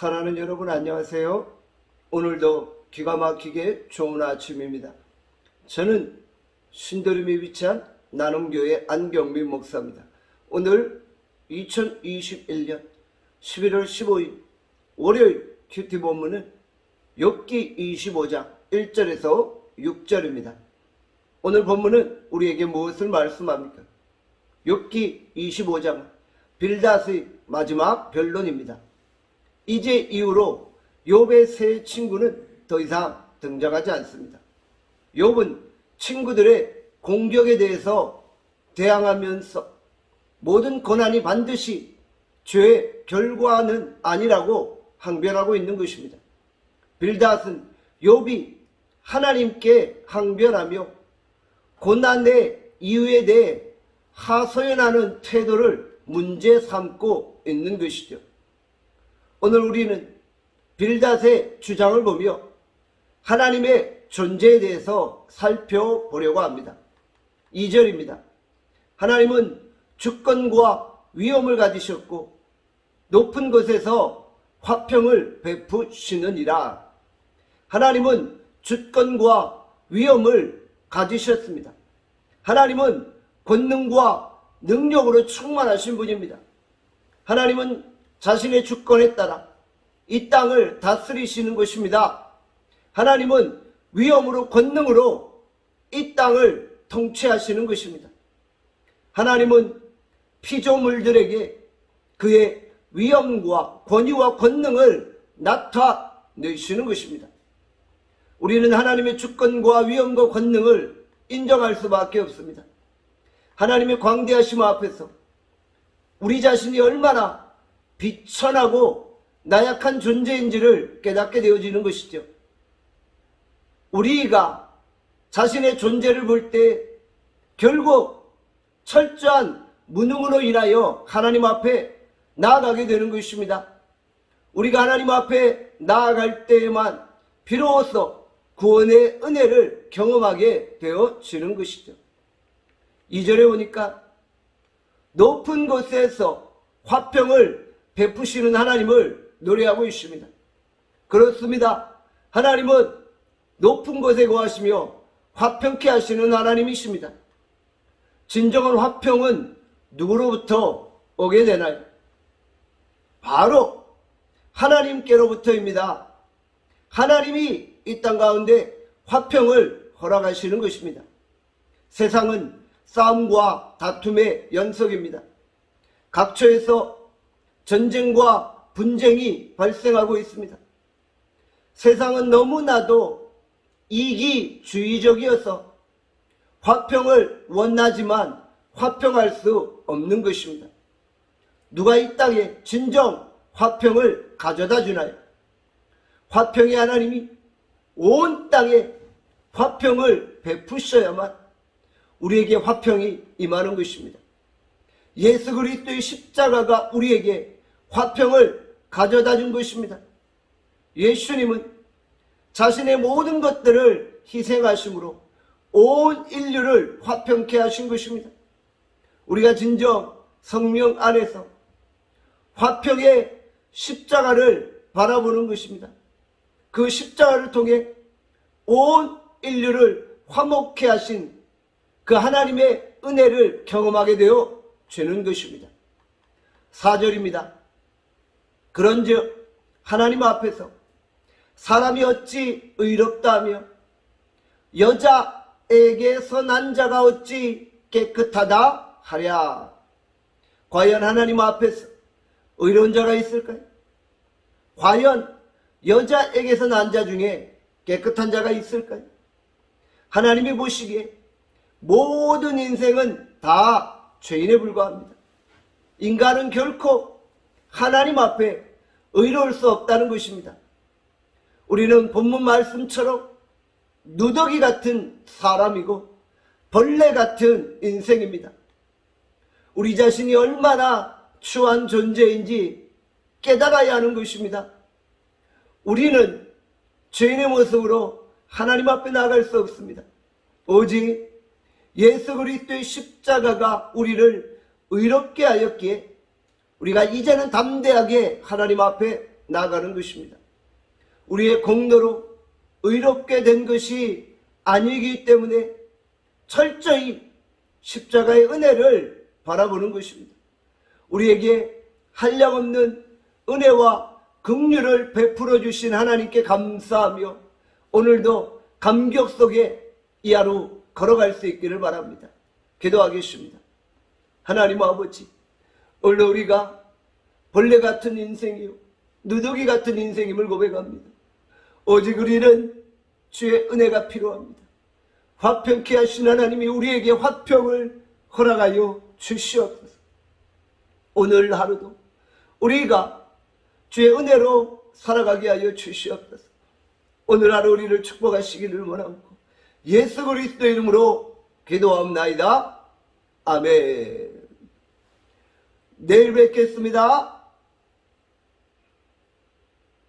사랑하는 여러분 안녕하세요. 오늘도 기가 막히게 좋은 아침입니다. 저는 신도림에 위치한 나눔교회 안경민 목사입니다. 오늘 2021년 11월 15일 월요일 큐티 본문은 욥기 25장 1절에서 6절입니다. 오늘 본문은 우리에게 무엇을 말씀합니까? 욥기 25장 빌닷의 마지막 변론입니다. 이제 이후로 욥의 세 친구는 더 이상 등장하지 않습니다. 욥은 친구들의 공격에 대해서 대항하면서 모든 고난이 반드시 죄의 결과는 아니라고 항변하고 있는 것입니다. 빌닷은 욥이 하나님께 항변하며 고난의 이유에 대해 하소연하는 태도를 문제 삼고 있는 것이죠. 오늘 우리는 빌닷의 주장을 보며 하나님의 존재에 대해서 살펴보려고 합니다. 2절입니다. 하나님은 주권과 위엄을 가지셨고 높은 곳에서 화평을 베푸시느니라. 하나님은 주권과 위엄을 가지셨습니다. 하나님은 권능과 능력으로 충만하신 분입니다. 하나님은 자신의 주권에 따라 이 땅을 다스리시는 것입니다. 하나님은 위엄으로 권능으로 이 땅을 통치하시는 것입니다. 하나님은 피조물들에게 그의 위엄과 권위와 권능을 나타내시는 것입니다. 우리는 하나님의 주권과 위엄과 권능을 인정할 수밖에 없습니다. 하나님의 광대하심 앞에서 우리 자신이 얼마나 비천하고 나약한 존재인지를 깨닫게 되어지는 것이죠. 우리가 자신의 존재를 볼 때 결국 철저한 무능으로 인하여 하나님 앞에 나아가게 되는 것입니다. 우리가 하나님 앞에 나아갈 때에만 비로소 구원의 은혜를 경험하게 되어지는 것이죠. 2절에 오니까 높은 곳에서 화평을 베푸시는 하나님을 노래하고 있습니다. 그렇습니다. 하나님은 높은 곳에 거하시며 화평케 하시는 하나님이십니다. 진정한 화평은 누구로부터 오게 되나요? 바로 하나님께로부터입니다. 하나님이 이 땅 가운데 화평을 허락하시는 것입니다. 세상은 싸움과 다툼의 연속입니다. 각처에서 전쟁과 분쟁이 발생하고 있습니다. 세상은 너무나도 이기주의적이어서 화평을 원하지만 화평할 수 없는 것입니다. 누가 이 땅에 진정 화평을 가져다 주나요? 화평의 하나님이 온 땅에 화평을 베푸셔야만 우리에게 화평이 임하는 것입니다. 예수 그리스도의 십자가가 우리에게 화평을 가져다 준 것입니다. 예수님은 자신의 모든 것들을 희생하심으로 온 인류를 화평케 하신 것입니다. 우리가 진정 성령 안에서 화평의 십자가를 바라보는 것입니다. 그 십자가를 통해 온 인류를 화목케 하신 그 하나님의 은혜를 경험하게 되어 되는 것입니다. 4절입니다. 그런즉 하나님 앞에서 사람이 어찌 의롭다 하며 여자에게서 난 자가 어찌 깨끗하다 하랴. 과연 하나님 앞에서 의로운 자가 있을까요? 과연 여자에게서 난 자 중에 깨끗한 자가 있을까요? 하나님이 보시기에 모든 인생은 다 죄인에 불과합니다. 인간은 결코 하나님 앞에 의로울 수 없다는 것입니다. 우리는 본문 말씀처럼 누더기 같은 사람이고 벌레 같은 인생입니다. 우리 자신이 얼마나 추한 존재인지 깨달아야 하는 것입니다. 우리는 죄인의 모습으로 하나님 앞에 나아갈 수 없습니다. 오직 예수 그리스도의 십자가가 우리를 의롭게 하였기에 우리가 이제는 담대하게 하나님 앞에 나가는 것입니다. 우리의 공로로 의롭게 된 것이 아니기 때문에 철저히 십자가의 은혜를 바라보는 것입니다. 우리에게 한량없는 은혜와 긍휼을 베풀어 주신 하나님께 감사하며 오늘도 감격 속에 이 하루 걸어갈 수 있기를 바랍니다. 기도하겠습니다. 하나님 아버지, 오늘 우리가 벌레 같은 인생이요 누더기 같은 인생임을 고백합니다. 오직 우리는 주의 은혜가 필요합니다. 화평케 하신 하나님이 우리에게 화평을 허락하여 주시옵소서. 오늘 하루도 우리가 주의 은혜로 살아가게 하여 주시옵소서. 오늘 하루 우리를 축복하시기를 원하고 예수 그리스도 이름으로 기도하옵나이다. 아멘. 내일 뵙겠습니다.